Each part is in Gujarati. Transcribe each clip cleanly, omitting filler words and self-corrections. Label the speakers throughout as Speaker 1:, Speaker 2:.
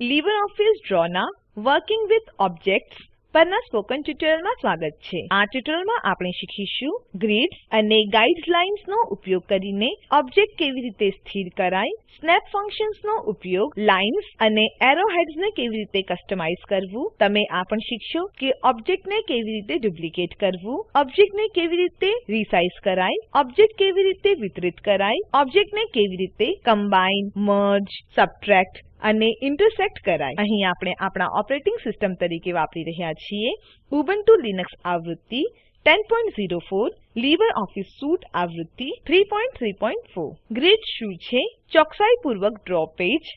Speaker 1: LibreOffice Drawના વર્કિંગ વિથ ઓબ્જેક્ટ્સ પરના સ્પોકન ટ્યુટોરીયલમાં સ્વાગત છે. આ ટ્યુટોરીયલમાં આપણે શીખીશું ગ્રિડ્સ અને ગાઇડલાઇન્સનો ઉપયોગ કરીને ઓબ્જેક્ટ કેવી રીતે સ્થિર કરાય, સ્નેપ ફંક્શન્સનો ઉપયોગ, લાઇન્સ અને એરોહેડ્સને કેવી રીતે કસ્ટમાઇઝ કરવું. તમે આ પણ શીખશો કે ઓબ્જેક્ટને કેવી રીતે ડુપ્લિકેટ કરવું, ઓબ્જેક્ટને કેવી રીતે રીસાઇઝ કરાય, ઓબ્જેક્ટ કેવી રીતે વિતરિત કરાય, ઓબ્જેક્ટને કેવી રીતે કમ્બાઇન, મર્જ, સબટ્રેક્ટ અને ઇન્ટરસેક્ટ કરાય. અહીં આપણે આપણા ઓપરેટિંગ સિસ્ટમ તરીકે વાપરી રહ્યા છીએ ઉબુન્ટુ લિનક્સ આવૃત્તિ 1004, LibreOffice Suite આવૃત્તિ 334. ગ્રિડ શું છે? ચોકસાઈપૂર્વક ડ્રો પેજ.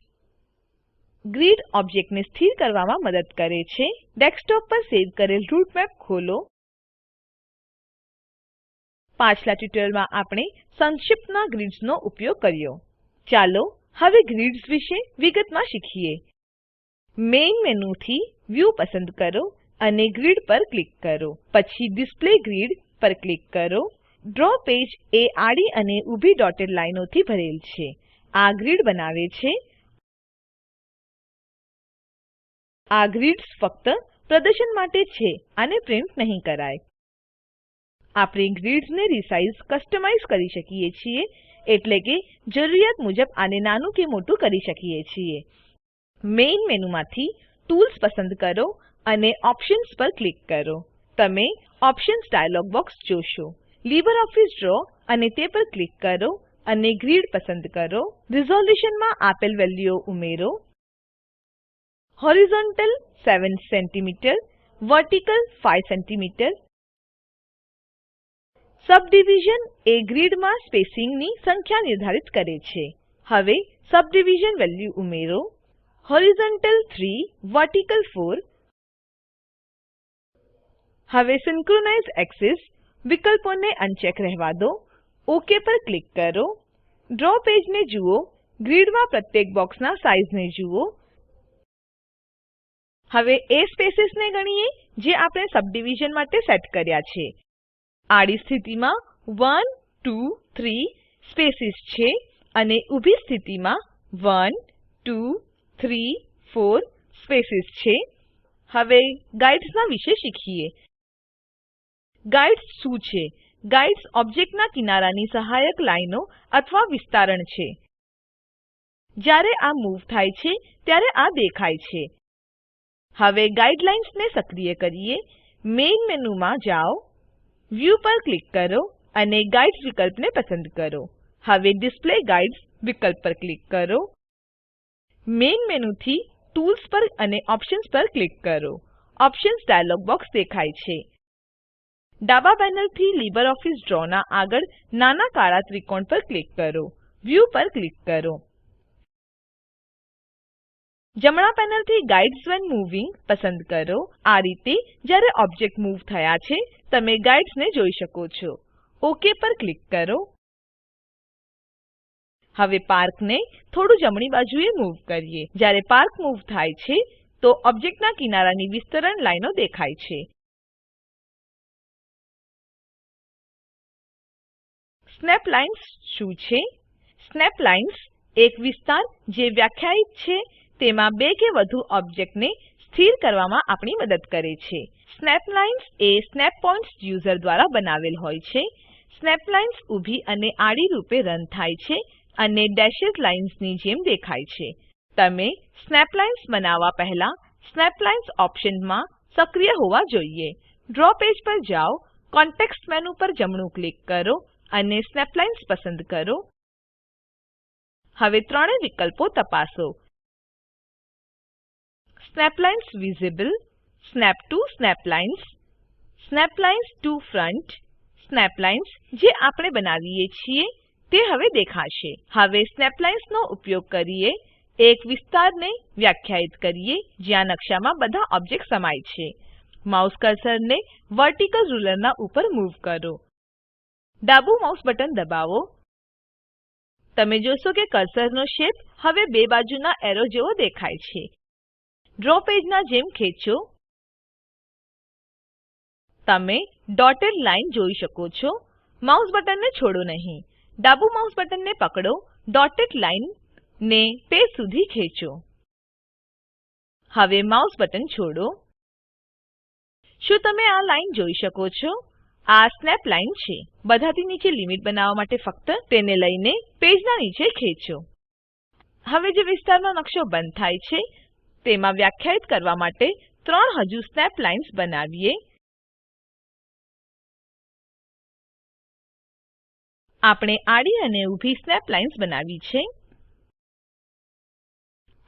Speaker 1: ગ્રિડ ઓબ્જેક્ટને સ્થિર કરવામાં મદદ કરે છે. ડેસ્કટોપ પર સેવ કરેલ રૂટમેપ ખોલો. પાછલા ટ્યુટોરીયલમાં આપણે સંક્ષિપ્તમાં ગ્રિડ્સનો ઉપયોગ કર્યો. ચાલો હવે ગ્રિડ્સ વિશે વિગતમાં શીખીએ. મેઇન મેનુથી વ્યૂ પસંદ કરો અને ગ્રિડ પર ક્લિક કરો. પછી ડિસ્પ્લે ગ્રિડ પર ક્લિક કરો. ડ્રો પેજ એ આડી અને ઊભી ડોટેડ લાઈનોથી ભરેલ છે. આ ગ્રિડ બનાવે છે. આ ગ્રિડ્સ ફક્ત પ્રદર્શન માટે છે અને પ્રિન્ટ નહીં કરાય. આપણે ગ્રિડ્સને રીસાઇઝ કસ્ટમાઇઝ કરી શકીએ છીએ, એટલે કે જરૂરિયાત મુજબ આને નાનું કે મોટું કરી શકીએ છીએ. મેઇન મેનુમાંથી ટૂલ્સ પસંદ કરો અને ઓપ્શન્સ પર ક્લિક કરો. તમે ઓપ્શન્સ ડાયલોગ બોક્સ જોશો. LibreOffice Draw અને તે પર ક્લિક કરો અને ગ્રિડ પસંદ કરો. રિઝોલ્યુશનમાં આપેલ વેલ્યુઓ ઉમેરો. Horizontal 7 cm, vertical 5 cm. Subdivision એ ગ્રિડમાં સ્પેસિંગની સંખ્યા નિર્ધારિત કરે છે. હવે સબડિવિઝન વેલ્યુ ઉમેરો. Horizontal 3, vertical 4. હવે સિન્ક્રોનાઇઝ એક્સિસ વિકલ્પોને અનચેક રહેવા દો. ઓક પર ક્લિક કરો. ડ્રો પેજને જુઓ. ગ્રિડમાં પ્રત્યેક બોક્સના સાઇઝને જુઓ. હવે એ સ્પેસીસને ગણીએ જે આપણે સબડિવિઝન માટે સેટ કર્યા છે. આડી સ્થિતિમાં 1, 2, 3 સ્પેસીસ છે અને ઊભી સ્થિતિમાં 1, 2, 3, 4 સ્પેસીસ છે. હવે ગાઇડ્સના વિશે શીખીએ. ગાઇડ્સ શું છે? ગાઇડ્સ ઓબ્જેક્ટના કિનારાની સહાયક લાઈનો અથવા વિસ્તરણ છે. જ્યારે આ મૂવ થાય છે ત્યારે આ દેખાય છે. હવે ગાઈડલાઇન્સને સક્રિય કરીએ. મેઇન મેનુમાં જાઓ. વ્યૂ પર ક્લિક કરો અને ગાઇડ્સ વિકલ્પને પસંદ કરો. હવે ડિસ્પ્લે ગાઇડ્સ વિકલ્પ પર ક્લિક કરો. મેઇન મેનુથી ટૂલ્સ પર અને ઓપ્શન્સ પર ક્લિક કરો. ઓપ્શન્સ ડાયલોગ બોક્સ દેખાય છે. ડાબા પેનલથી LibreOffice Drawના આગળ નાના કાળા ત્રિકોણ પર ક્લિક કરો. વ્યૂ પર ક્લિક કરો. જમણા પેનલથી ગાઇડ્સ વ્હેન મૂવિંગ પસંદ કરો. આ રીતે જ્યારે ઓબ્જેક્ટ મૂવ થયા છે તમે ગાઇડ્સને જોઈ શકો છો. ઓક પર ક્લિક કરો. હવે પાર્કને થોડું જમણી બાજુએ મૂવ કરીએ. જ્યારે પાર્ક મૂવ થાય છે તો ઓબ્જેક્ટના કિનારાની વિસ્તરણ લાઈનો દેખાય છે. સ્નેપ લાઇન્સ શું છે? સ્નેપ લાઇન્સ એક વિસ્તાર જે વ્યાખ્યાયિત છે તેમાં બે કે વધુ ઓબ્જેક્ટને સ્થિર કરવામાં આપણી મદદ કરે છે. સ્નેપ લાઇન્સ એ સ્નેપ પોઇન્ટ્સ યુઝર દ્વારા બનાવેલ હોય છે. સ્નેપ લાઇન્સ ઊભી અને આડી રૂપે રન થાય છે અને ડેશેસ લાઇન્સની જેમ દેખાય છે. તમે સ્નેપ લાઇન્સ બનાવવા પહેલા સ્નેપ લાઇન્સ ઓપ્શનમાં સક્રિય હોવા જોઈએ. ડ્રો પેજ પર જાઓ. કોન્ટેક્સ્ટ મેનુ પર જમણું ક્લિક કરો અને સ્નેપ લાઇન્સ પસંદ કરો. હવે ત્રણેય વિકલ્પો તપાસો. Snap lines visible, snap to snap lines, snap lines to front. Snap lines જે આપણે બનાવીએ છીએ તે હવે દેખાશે. હવે સ્નેપ લાઇન્સનો ઉપયોગ કરીએ એક વિસ્તારને વ્યાખ્યાયિત કરીએ જ્યાં નકશામાં બધા ઓબ્જેક્ટ સમાય છે. માઉસ કર્સરને વર્ટિકલ રૂલરના ઉપર મૂવ કરો. ડાબું માઉસ બટન દબાવો. તમે જોશો કે કર્સરનો શેપ હવે બે બાજુના એરો જેવો દેખાય છે. ડ્રો પેજના જેમ ખેંચો. તમે ડોટેડ લાઈન જોઈ શકો છો. માઉસ બટનને છોડો નહીં. ડાબું માઉસ બટનને પકડો. ડોટેડ લાઈન ને પેજ સુધી ખેંચો. હવે માઉસ બટન છોડો. શું તમે આ લાઈન જોઈ શકો છો? આ સ્નેપ લાઈન છે. બધાથી નીચે લિમિટ બનાવવા માટે ફક્ત તેને લઈને પેજના નીચે ખેંચો. હવે જે વિસ્તારમાં નકશો બંધ થાય છે તેમાં વ્યાખ્યાયિત કરવા માટે 3 હજુ સ્નેપ લાઇન્સ બનાવીએ. આપણે આડી અને ઊભી સ્નેપ લાઇન્સ બનાવી છે.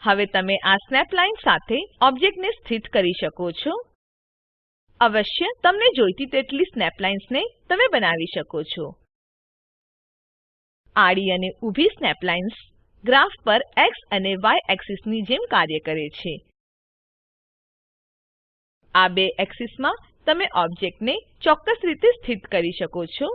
Speaker 1: હવે તમે આ સ્નેપ લાઇન સાથે ઓબ્જેક્ટને સ્થિત કરી શકો છો. અવશ્ય તમને જોઈતી તેટલી સ્નેપ લાઇન્સને તમે બનાવી શકો છો. આડી અને ઊભી સ્નેપ લાઇન્સ ગ્રાફ પર એક્સ અને ય એક્સિસની જેમ કાર્ય કરે છે. આ બે એક્સિસમાં તમે ઓબ્જેક્ટને ચોક્કસ રીતે સ્થિત કરી શકો છો.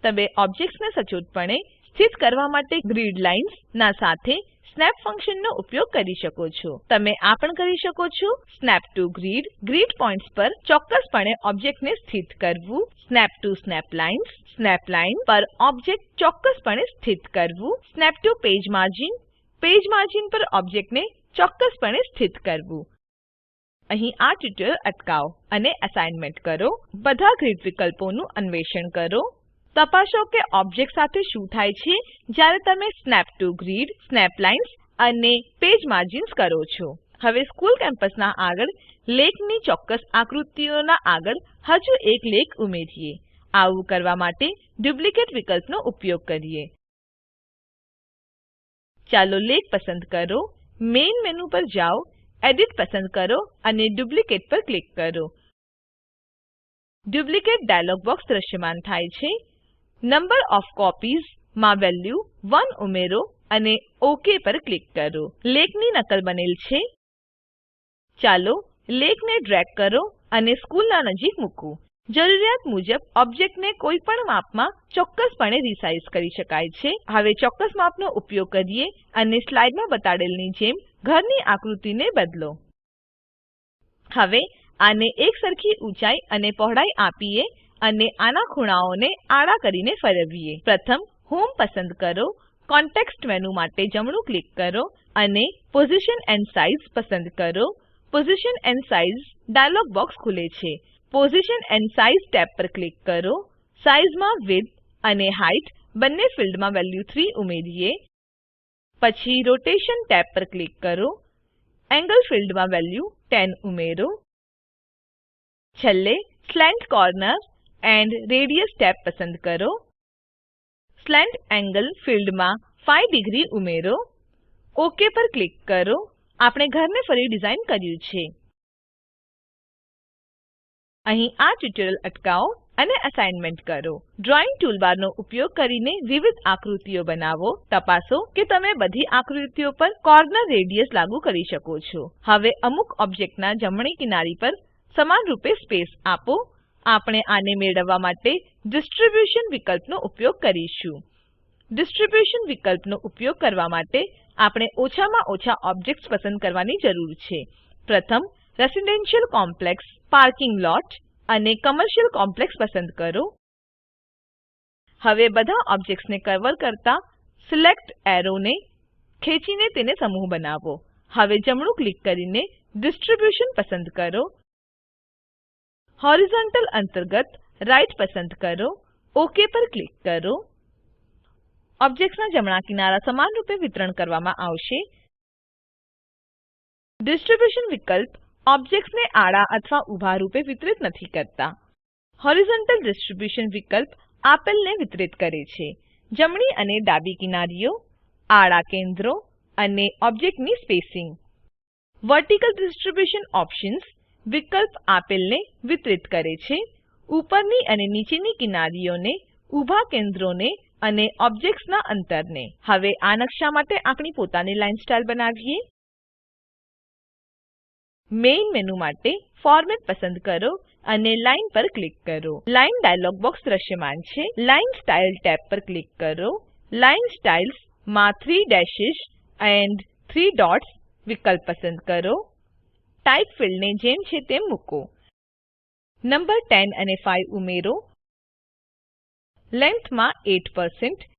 Speaker 1: તમે ઓબ્જેક્ટ્સને સચોટપણે સ્થિત કરવા માટે ગ્રિડ લાઇન્સ ના સાથે સ્નેપ ફંક્શનનો ઉપયોગ કરી શકો છો. તમે આ પણ કરી શકો છો. Snap to grid, grid points પર ચોક્કસપણે ઓબ્જેક્ટને સ્થિત કરવું. Snap to snap lines, snap line પર ઓબ્જેક્ટ ચોક્કસપણે સ્થિત કરવું. Snap to page margin, page margin પર ઓબ્જેક્ટને ચોક્કસપણે સ્થિત કરવું. અહીં આ ટ્યુટોરીયલ અટકાવો અને અસાઇનમેન્ટ કરો. બધા ગ્રિડ વિકલ્પોનું અન્વેષણ કરો. તપાસો કે ઓબ્જેક્ટ સાથે શું થાય છે જ્યારે તમે snap to grid, snap lines અને પેજ માર્જિન્સ કરો છો. હવે સ્કૂલ કેમ્પસના આગળ લેખની ચોક્કસ આકૃતિઓના આગળ હજુ એક લેખ ઉમેરીએ. આવું કરવા માટે ડુપ્લિકેટ વિકલ્પનો ઉપયોગ કરીએ. ચાલો લેખ પસંદ કરો. મેઇન મેનુ પર જાઓ, એડિટ પસંદ કરો અને ડુપ્લિકેટ પર ક્લિક કરો. ડુપ્લિકેટ ડાયલોગ બોક્સ દ્રશ્યમાન થાય છે. નંબર ઓએફ કોપીઝ માં વેલ્યુ 1 ઉમેરો અને ઓક પર ક્લિક કરો. લેખની નકલ બનેલ છે. ચાલો લેખને ડ્રેગ કરો અને સ્કૂલના નજીક મૂકો. જરૂરિયાત મુજબ ઓબ્જેક્ટને કોઈ પણ માપમાં ચોક્કસપણે રિસાઇઝ કરી શકાય છે. હવે ચોક્કસ માપનો ઉપયોગ કરીએ અને સ્લાઇડમાં બતાડેલની જેમ ઘરની આકૃતિને બદલો. હવે આને એક સરખી ઊંચાઈ અને પહોળાઈ આપીએ અને આના ખૂણાઓને આડા કરીને ફેરવીએ. પ્રથમ હોમ પસંદ કરો. કોન્ટેક્સ્ટ મેનુ માટે જમણું ક્લિક કરો અને પોઝિશન એન્ડ સાઇઝ પસંદ કરો. Position and size dialog box ખુલે છે. પોઝિશન એન્ડ સાઇઝ ટેબ પર ક્લિક કરો. સાઇઝમાં વિડ્થ અને હાઇટ બંને ફિલ્ડમાં વેલ્યુ 3 ઉમેરીએ. પછી રોટેશન ટેબ પર ક્લિક કરો. એન્ગલ ફિલ્ડમાં વેલ્યુ 10 ઉમેરો. છેલ્લે સ્લેન્ટ કોર્નર એન્ડ રેડિયસ ટેબ પસંદ કરો. સ્લેન્ટ એન્ગલ ફિલ્ડમાં 5 ડિગ્રી ઉમેરો. ઓક પર ક્લિક કરો. આપણે ઘરને ફરી ડિઝાઇન કર્યું છે. અહીં આ ટ્યુટોરીયલ અટકાવો અને અસાઇનમેન્ટ કરો. ડ્રોઈંગ ટૂલબારનો ઉપયોગ કરીને વિવિધ આકૃતિઓ બનાવો. તપાસો કે તમે બધી આકૃતિઓ પર કોર્નર રેડિયસ લાગુ કરી શકો છો. હવે અમુક ઓબ્જેક્ટના જમણી કિનારી પર સમાન રૂપે સ્પેસ આપો. આપણે આને મેળવવા માટે ડિસ્ટ્રિબ્યુશન વિકલ્પનો ઉપયોગ કરીશું. ડિસ્ટ્રિબ્યુશન વિકલ્પનો ઉપયોગ કરવા માટે આપણે ઓછામાં ઓછા ઓબ્જેક્ટ્સ પસંદ કરવાની જરૂર છે. પ્રથમ રેસિડેન્શિયલ કોમ્પ્લેક્સ, પાર્કિંગ લોટ અને કમર્શિયલ કોમ્પ્લેક્સ પસંદ કરો. હવે બધા ઓબ્જેક્ટ્સને કવર કરતા સિલેક્ટ એરોને ખેંચીને તેને સમૂહ બનાવો. હવે જમણું ક્લિક કરીને ડિસ્ટ્રિબ્યુશન પસંદ કરો. હોરિઝોન્ટલ અંતર્ગત રાઇટ પસંદ કરો. ઓક પર ક્લિક કરો. ઓબ્જેક્ટ્સના જમણા કિનારા સમાન રૂપે વિતરણ કરવામાં આવશે. ડિસ્ટ્રિબ્યુશન વિકલ્પ ઓબ્જેક્ટ્સને આડા અથવા ઊભા રૂપે વિતરિત નથી કરતા. હોરિઝોન્ટલ ડિસ્ટ્રિબ્યુશન વિકલ્પ આપેલને વિતરિત કરે છે: જમણી અને ડાબી કિનારીઓ, આડા કેન્દ્રો અને ઓબ્જેક્ટની સ્પેસિંગ. વર્ટિકલ ડિસ્ટ્રિબ્યુશન ઓપ્શન્સ વિકલ્પ આપેલને વિતરિત કરે છે: ઉપરની અને નીચેની કિનારીઓને, ઊભા કેન્દ્રોને અને ઓબ્જેક્ટ્સના અંતરને. હવે આ નકશા માટે આપણી પોતાની લાઈન સ્ટાઈલ બનાવીએ. મેઇન મેનુ માટે ફોર્મેટ પસંદ કરો અને લાઇન પર ક્લિક કરો. લાઇન ડાયલોગ બોક્સ દ્રશ્યમાન છે. લાઇન સ્ટાઇલ ટેબ પર ક્લિક કરો. લાઇન સ્ટાઇલ્સ માં 3 ડેશેસ એન્ડ 3 ડોટ્સ વિકલ્પ પસંદ કરો. ટાઇપ ફિલ્ડને જેમ છે તેમ મૂકો. નંબર 10 અને 5 ઉમેરો. લેન્થ માં 8%.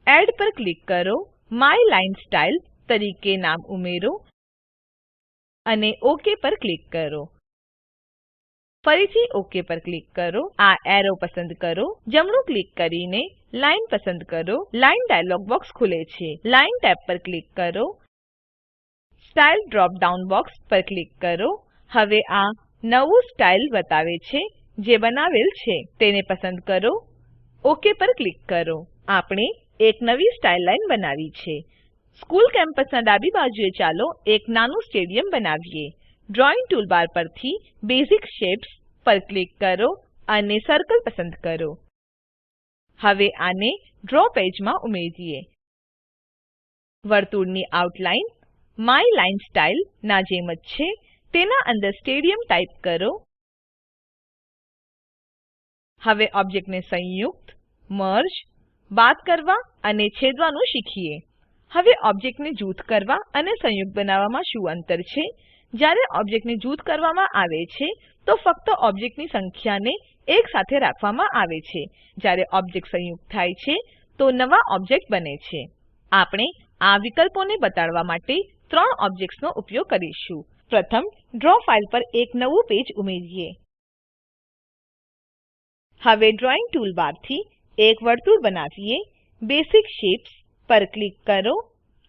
Speaker 1: એડ પર ક્લિક કરો. માય લાઇન સ્ટાઇલ તરીકે નામ ઉમેરો અને ઓક પર ક્લિક કરો. ફરીથી ઓક પર ક્લિક કરો. આ એરો પસંદ કરો. જમણું ક્લિક કરીને લાઇન પસંદ કરો. લાઇન ડાયલોગ બોક્સ ખુલે છે. લાઇન ટેબ પર ક્લિક કરો. સ્ટાઇલ ડ્રોપ ડાઉન બોક્સ પર ક્લિક કરો. હવે આ નવું સ્ટાઇલ બતાવે છે જે બનાવેલ છે. તેને પસંદ કરો. ઓક પર ક્લિક કરો. આપણે એક નવી સ્ટાઇલ લાઇન બનાવી છે. સ્કૂલ કેમ્પસના ડાબી બાજુએ ચાલો એક નાનું સ્ટેડિયમ બનાવીએ. ડ્રોઈંગ ટૂલબાર પરથી બેઝિક શેપ્સ પર ક્લિક કરો અને સર્કલ પસંદ કરો. હવે આને ડ્રો પેજમાં ઉમેરીએ. વર્તુળની આઉટલાઈન માય લાઇન સ્ટાઇલ ના જેમ જ છે. તેના અંદર સ્ટેડિયમ ટાઈપ કરો. હવે ઓબ્જેક્ટને સંયુક્ત, મર્જ, બાદ કરવા અને છેદવાનું શીખીએ. હવે ઓબ્જેક્ટને જૂથ કરવા અને સંયુક્ત બનાવવામાં શું અંતર છે? જ્યારે ઓબ્જેક્ટને જૂથ કરવામાં આવે છે તો ફક્ત ઓબ્જેક્ટની સંખ્યાને એક સાથે રાખવામાં આવે છે. જ્યારે ઓબ્જેક્ટ સંયુક્ત થાય છે તો નવા ઓબ્જેક્ટ બને છે. આપણે આ વિકલ્પોને બતાડવા માટે 3 ઓબ્જેક્ટ્સનો ઉપયોગ કરીશું. પ્રથમ ડ્રો ફાઈલ પર એક નવું પેજ ઉમેરીએ. હવે ડ્રોઈંગ ટૂલબારથી એક વર્તુળ બનાવીએ. બેસિક શેપ્સ પર ક્લિક કરો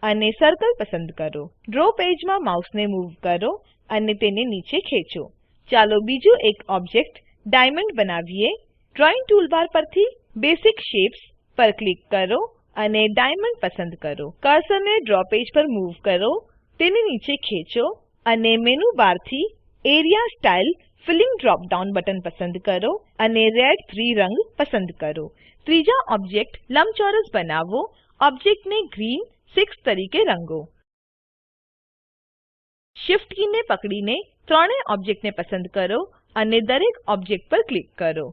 Speaker 1: અને સર્કલ પસંદ કરો. ડ્રો પેજમાં માઉસને મૂવ કરો અને તેને નીચે ખેંચો. ચાલો બીજું એક ઓબ્જેક્ટ ડાયમંડ બનાવીએ. ડ્રોઈંગ ટૂલબાર પરથી બેસિક શેપ્સ પર ક્લિક કરો અને ડાયમંડ પસંદ કરો. કર્સરને ડ્રો પેજ પર મૂવ કરો, તેને નીચે ખેંચો અને મેનુ બારથી area style filling drop down button પસંદ કરો અને રેડ 3 રંગ પસંદ કરો. ત્રીજા ઓબ્જેક્ટ લંબચોરસ બનાવો. ઓબ્જેક્ટને ગ્રીન 6 તરીકે રંગો. Shift કીને પકડીને ત્રણેય ઓબ્જેક્ટને પસંદ કરો અને દરેક ઓબ્જેક્ટ પર ક્લિક કરો.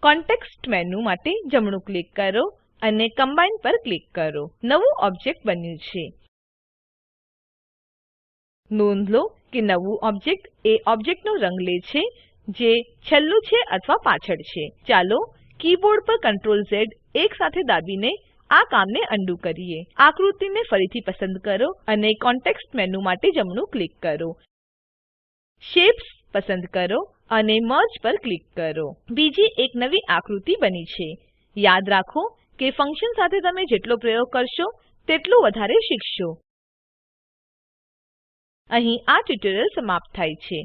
Speaker 1: કોન્ટેક્સ્ટ મેનુ માટે જમણું ક્લિક કરો અને કમ્બાઇન પર ક્લિક કરો. નવું ઓબ્જેક્ટ બન્યું છે. નોંધ લો કે નવું ઓબ્જેક્ટ એ ઓબ્જેક્ટનો રંગ લે છે જે છેલ્લું છે અથવા પાછળ છે. ચાલો કીબોર્ડ પર Ctrl Z એક સાથે દાબીને આ કામને અન્ડું કરીએ. આકૃતિને ફરીથી પસંદ કરો અને કોન્ટેક્સ્ટ મેનુ માટે જમણું ક્લિક કરો. શેપ્સ પસંદ કરો અને મર્જ પર ક્લિક કરો. બીજી એક નવી આકૃતિ બની છે. યાદ રાખો કે ફંક્શન સાથે તમે જેટલો પ્રયોગ કરશો તેટલું વધારે શીખશો. અહીં આ ટ્યુટોરીયલ સમાપ્ત થાય છે.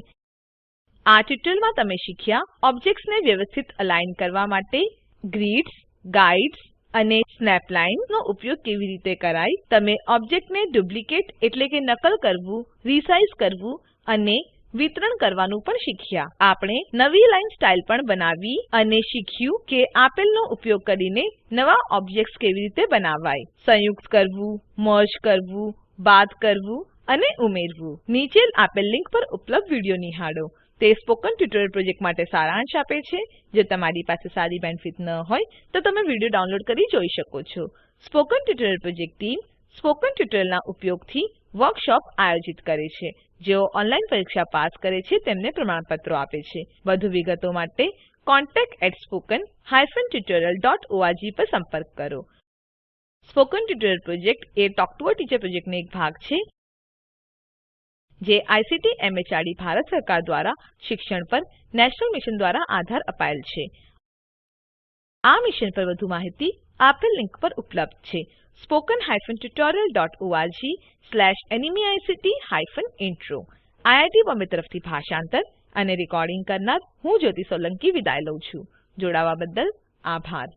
Speaker 1: આ ટ્યુટોરીયલમાં તમે શીખ્યા ઓબ્જેક્ટ્સને વ્યવસ્થિત અલાઇન કરવા માટે ગ્રિડ્સ, ગાઇડ્સ અને સ્નેપલાઇન નો ઉપયોગ કેવી રીતે કરાય. તમે ઓબ્જેક્ટને ડુપ્લિકેટ એટલે કે નકલ કરવું, રીસાઇઝ કરવું અને વિતરણ કરવાનું પણ શીખ્યા. આપણે નવી લાઈન સ્ટાઇલ પણ બનાવી અને શીખ્યું કે આપેલનો ઉપયોગ કરીને નવા ઓબ્જેક્ટ્સ કેવી રીતે બનાવાય. સંયુક્ત કરવું, મર્જ કરવું, બાદ કરવું અને ઉમેરવું. નીચે આપેલ લિંક પર ઉપલબ્ધ વિડીયો નિહાળો. તે સ્પોકન ટ્યુટોરીયલ પ્રોજેક્ટ માટે સારાંશ આપે છે. જો તમારી પાસે સારી બેન્ડવિડ્થ ન હોય તો તમે વિડીયો ડાઉનલોડ કરી જોઈ શકો છો. Spoken tutorial project team spoken ટ્યુટોરીયલના ઉપયોગથી વર્કશોપ આયોજિત કરે છે. જેઓ ઓનલાઈન પરીક્ષા પાસ કરે છે તેમને પ્રમાણપત્રો આપે છે. વધુ વિગતો માટે contact@spoken-tutorial.org પર સંપર્ક કરો. Spoken tutorial project A talk to a teacher પ્રોજેક્ટનો એક ભાગ છે જે આઇસીટી એમએચઆરડી ભારત સરકાર દ્વારા શિક્ષણ પર નેશનલ મિશન દ્વારા આધાર અપાયેલ છે. આ મિશન પર વધુ માહિતી આપેલ લિંક પર ઉપલબ્ધ છે. spoken-tutorial.org/nmeict-intro. આઈઆઈટી બોમ્બે તરફથી ભાષાંતર અને રેકોર્ડિંગ કરનાર હું જ્યોતિ સોલંકી વિદાય લઉં છું. જોડાવા બદ્દલ આભાર.